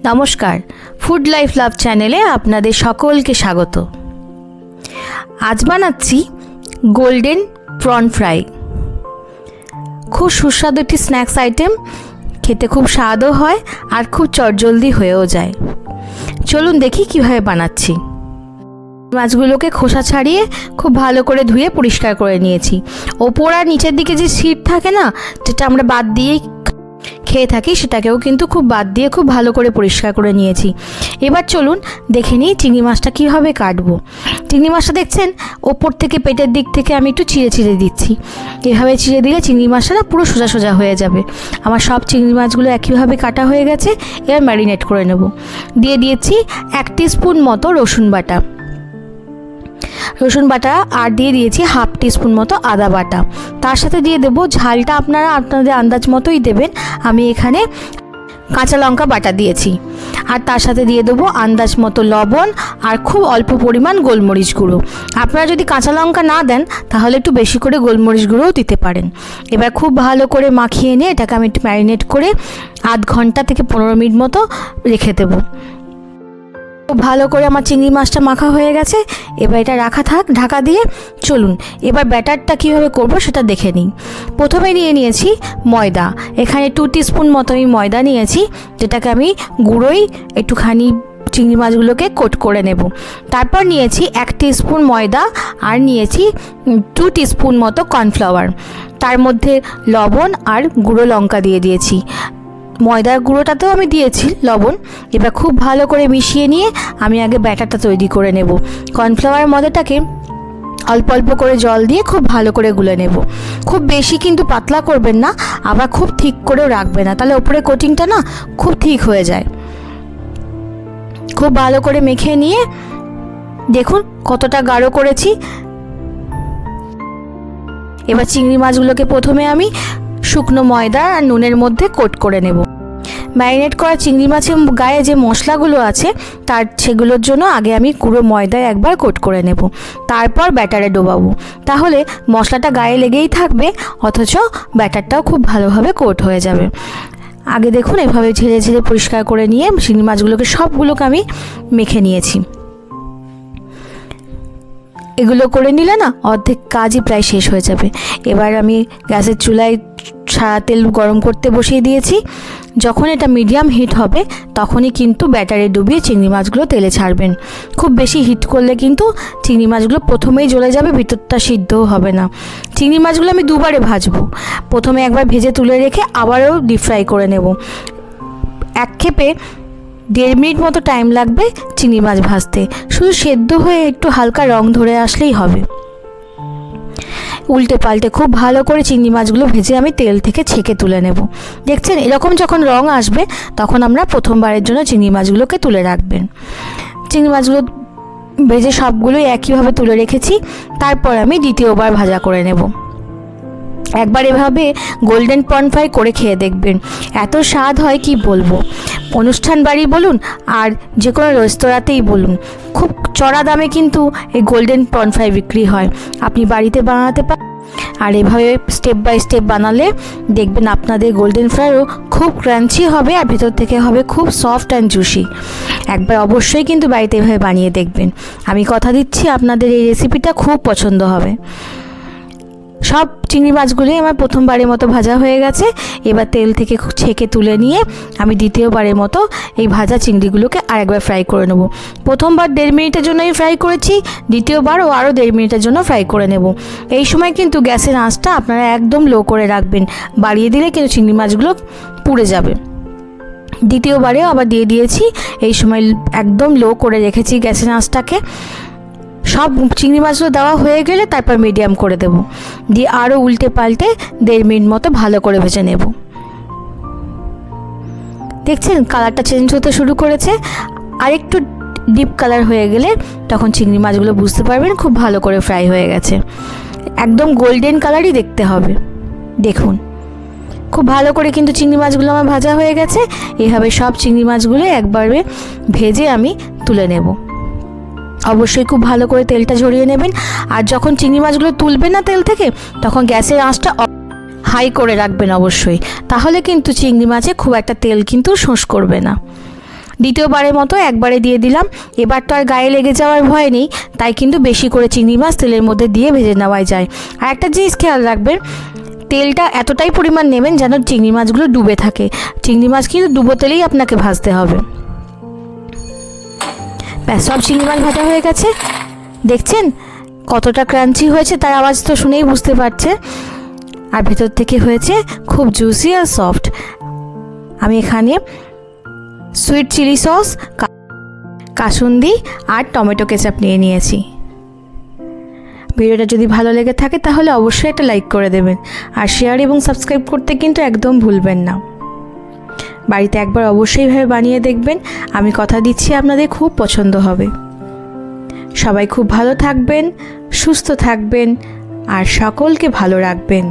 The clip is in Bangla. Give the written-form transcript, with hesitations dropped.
নমস্কার, ফুড লাইফ লাভ চ্যানেলে আপনাদের সকলকে স্বাগত। আজ বানাচ্ছি গোল্ডেন প্রন ফ্রাই। খুব সুস্বাদু একটি স্ন্যাক্স আইটেম, খেতে খুব স্বাদও হয় আর খুব চটজলদি হয়েও যায়। চলুন দেখি কিভাবে বানাচ্ছি। মাছগুলোকে খোসা ছাড়িয়ে খুব ভালো করে ধুয়ে পরিষ্কার করে নিয়েছি। ওপর আর নিচের দিকে যে সিট থাকে না, যেটা আমরা বাদ দিয়েই খেয়ে থাকি, সেটাকেও কিন্তু খুব বাদ দিয়ে খুব ভালো করে পরিষ্কার করে নিয়েছি। এবার চলুন দেখে নিই চিংড়ি মাছটা কীভাবে কাটবো। চিংড়ি মাছটা দেখছেন ওপর থেকে পেটের দিক থেকে আমি একটু চিড়ে চিড়ে দিচ্ছি। এভাবে চিড়ে দিলে চিংড়ি মাছটা না পুরো সোজা সোজা হয়ে যাবে। আমার সব চিংড়ি মাছগুলো একইভাবে কাটা হয়ে গেছে। এবার ম্যারিনেট করে নেব। দিয়ে দিয়েছি 1 টিস্পুন মতো রসুন বাটা আর দিয়ে দিয়েছি 1/2 টিস্পুন মতো আদা বাটা। তার সাথে দিয়ে দেবো, ঝালটা আপনারা আপনাদের আন্দাজ মতোই দেবেন, আমি এখানে কাঁচা লঙ্কা বাটা দিয়েছি। আর তার সাথে দিয়ে দেবো আন্দাজ মতো লবণ আর খুব অল্প পরিমাণ গোলমরিচ গুঁড়ো। আপনারা যদি কাঁচা লঙ্কা না দেন তাহলে একটু বেশি করে গোলমরিচ গুঁড়োও দিতে পারেন। এবার খুব ভালো করে মাখিয়ে নিয়ে এটাকে আমি একটু ম্যারিনেট করে আধ ঘন্টা থেকে 15 মিনিট মতো রেখে দেবো। খুব ভালো করে আমার চিংড়ি মাছটা মাখা হয়ে গেছে। এবার এটা রাখা থাক ঢাকা দিয়ে। চলুন এবার ব্যাটারটা কীভাবে করব সেটা দেখে নিই। প্রথমে নিয়ে নিয়েছি ময়দা। এখানে 2 টিস্পুন মতো আমি ময়দা নিয়েছি, যেটাকে আমি গুঁড়োই একটুখানি চিংড়ি মাছগুলোকে কোট করে নেব। তারপর নিয়েছি 1 টিস্পুন ময়দা আর নিয়েছি 2 টিস্পুন মতো কর্নফ্লাওয়ার। তার মধ্যে লবণ আর গুঁড়ো লঙ্কা দিয়ে দিয়েছি। ময়দার গুঁড়োটাতেও আমি দিয়েছি লবণ। এবার খুব ভালো করে মিশিয়ে নিয়ে আমি আগে ব্যাটারটা তৈরি করে নেব। কর্নফ্লাওয়ার ময়দাটাকে অল্প অল্প করে জল দিয়ে খুব ভালো করে গুলে নেব। খুব বেশি কিন্তু পাতলা করবেন না, আবার খুব ঠিক করেও রাখবেন না, তাহলে ওপরে কোটিংটা না খুব ঠিক হয়ে যায়। খুব ভালো করে মেখে নিয়ে দেখুন কতটা গাঢ় করেছি। এবার চিংড়ি মাছগুলোকে প্রথমে আমি শুকনো ময়দা আর নুনের মধ্যে কোট করে নেব। ম্যারিনেট করা চিংড়ি মাছের গায়ে যে মশলাগুলো আছে সেগুলোর জন্য আগে আমি গুঁড়ো ময়দায় একবার কোট করে নেব, তারপর ব্যাটারে ডোবাবো। তাহলে মশলাটা গায়ে লেগেই থাকবে, অথচ ব্যাটারটাও খুব ভালোভাবে কোট হয়ে যাবে। আগে দেখুন এভাবে ঝেড়ে ঝেড়ে পরিষ্কার করে নিয়ে চিংড়ি মাছগুলোকে সবগুলোকে আমি মেখে নিয়েছি। এগুলো করে নিলে না অর্ধেক কাজই প্রায় শেষ হয়ে যাবে। এবার আমি গ্যাসের চুলায় সাদা তেল গরম করতে বসিয়ে দিয়েছি। যখন এটা মিডিয়াম হিট হবে তখনই কিন্তু ব্যাটারে ডুবিয়ে চিংড়ি মাছগুলো তেলে ছাড়বেন। খুব বেশি হিট করলে কিন্তু চিংড়ি মাছগুলো প্রথমেই জ্বলে যাবে, ভিতরটা সিদ্ধও হবে না। চিংড়ি মাছগুলো আমি দুবারে ভাজবো। প্রথমে একবার ভেজে তুলে রেখে আবারও ডিপ ফ্রাই করে নেব। এক খেপে 1.5 মিনিট মতো টাইম লাগবে চিংড়ি মাছ ভাজতে। শুধু সেদ্ধ হয়ে একটু হালকা রং ধরে আসলেই হবে। উল্টে পাল্টে খুব ভালো করে চিংড়ি মাছগুলো ভেজে আমি তেল থেকে ছেঁকে তুলে নেব। দেখছেন এরকম যখন রং আসবে তখন আমরা প্রথমবারের জন্য চিংড়ি মাছগুলোকে তুলে রাখবেন। চিংড়ি মাছগুলো ভেজে সবগুলোই একইভাবে তুলে রেখেছি। তারপর আমি দ্বিতীয়বার ভাজা করে নেব। একবার এভাবে গোল্ডেন প্রন ফ্রাই করে খেয়ে দেখবেন, এত স্বাদ হয় কি বলবো। অনুষ্ঠান বাড়ি বলুন আর যে কোনো রেস্তোরাঁতেই বলুন, খুব চড়া দামে কিন্তু এই গোল্ডেন প্রন ফ্রাই বিক্রি হয়। আপনি বাড়িতে বানাতে পারেন, আর এভাবে স্টেপ বাই স্টেপ বানালে দেখবেন আপনাদের গোল্ডেন ফ্রাইও খুব ক্রাঞ্চি হবে আর ভেতর থেকে হবে খুব সফট অ্যান্ড জুসি। একবার অবশ্যই কিন্তু বাড়িতে এভাবে বানিয়ে দেখবেন। আমি কথা দিচ্ছি আপনাদের এই রেসিপিটা খুব পছন্দ হবে। সব চিংড়ি মাছগুলোই আমার প্রথমবারের মতো ভাজা হয়ে গেছে। এবার তেল থেকে ছেঁকে তুলে নিয়ে আমি দ্বিতীয়বারের মতো এই ভাজা চিংড়িগুলোকে আরেকবার ফ্রাই করে নেব। প্রথমবার 1.5 মিনিটের জন্য আমি ফ্রাই করেছি, দ্বিতীয়বারও আরও 1.5 মিনিটের জন্য ফ্রাই করে নেব। এই সময় কিন্তু গ্যাসের আঁচটা আপনারা একদম লো করে রাখবেন, বাড়িয়ে দিলে কিন্তু চিংড়ি মাছগুলো পুড়ে যাবে। দ্বিতীয়বারেও আবার দিয়ে দিয়েছি, এই সময় একদম লো করে রেখেছি গ্যাসের আঁচটাকে। সব চিংড়ি মাছগুলো দেওয়া হয়ে গেলে তারপর মিডিয়াম করে দেব, দিয়ে আরও উল্টে পাল্টে 1.5 মিনিট মতো ভালো করে ভেজে নেব। দেখছেন কালারটা চেঞ্জ হতে শুরু করেছে। আর একটু ডিপ কালার হয়ে গেলে তখন চিংড়ি মাছগুলো বুঝতে পারবেন খুব ভালো করে ফ্রাই হয়ে গেছে। একদম গোল্ডেন কালারই দেখতে হবে। দেখুন খুব ভালো করে কিন্তু চিংড়ি মাছগুলো আমার ভাজা হয়ে গেছে। এভাবে সব চিংড়ি মাছগুলো একবারে ভেজে আমি তুলে নেব। অবশ্যই খুব ভালো করে তেলটা ঝরিয়ে নেবেন। আর যখন চিংড়ি মাছগুলো তুলবেন না তেল থেকে, তখন গ্যাসের আঁচটা হাই করে রাখবেন অবশ্যই, তাহলে কিন্তু চিংড়ি মাছে খুব একটা তেল কিন্তু শোষ করবে না। দ্বিতীয়বারের মতো একবারে দিয়ে দিলাম। এবার তো আর গায়ে লেগে যাওয়ার ভয় নেই, তাই কিন্তু বেশি করে চিংড়ি মাছ তেলের মধ্যে দিয়ে ভেজে নেওয়াই যায়। আর একটা জিনিস খেয়াল রাখবেন, তেলটা এতটাই পরিমাণ নেবেন যেন চিংড়ি মাছগুলো ডুবে থাকে। চিংড়ি মাছ কিন্তু ডুবো তেলেই আপনাকে ভাজতে হবে। ব্যাস, সব চিংড়ি মাছ ভাজা হয়ে গেছে। দেখছেন কতটা ক্রাঞ্চি হয়েছে, তার আওয়াজ তো শুনেই বুঝতে পারছে। আর ভেতর থেকে হয়েছে খুব জুসি আর সফট। আমি এখানে সুইট চিলি সস, কাসুন্দি আর টমেটো কেচাপ নিয়ে নিয়েছি। ভিডিওটা যদি ভালো লেগে থাকে তাহলে অবশ্যই একটা লাইক করে দেবেন, আর শেয়ার এবং সাবস্ক্রাইব করতে কিন্তু একদম ভুলবেন না। বাড়িতে একবার অবশ্যই ভাবে বানিয়ে দেখবেন, আমি কথা দিচ্ছি আপনাদের খুব পছন্দ হবে। সবাই খুব ভালো থাকবেন, সুস্থ থাকবেন আর সকলকে ভালো রাখবেন।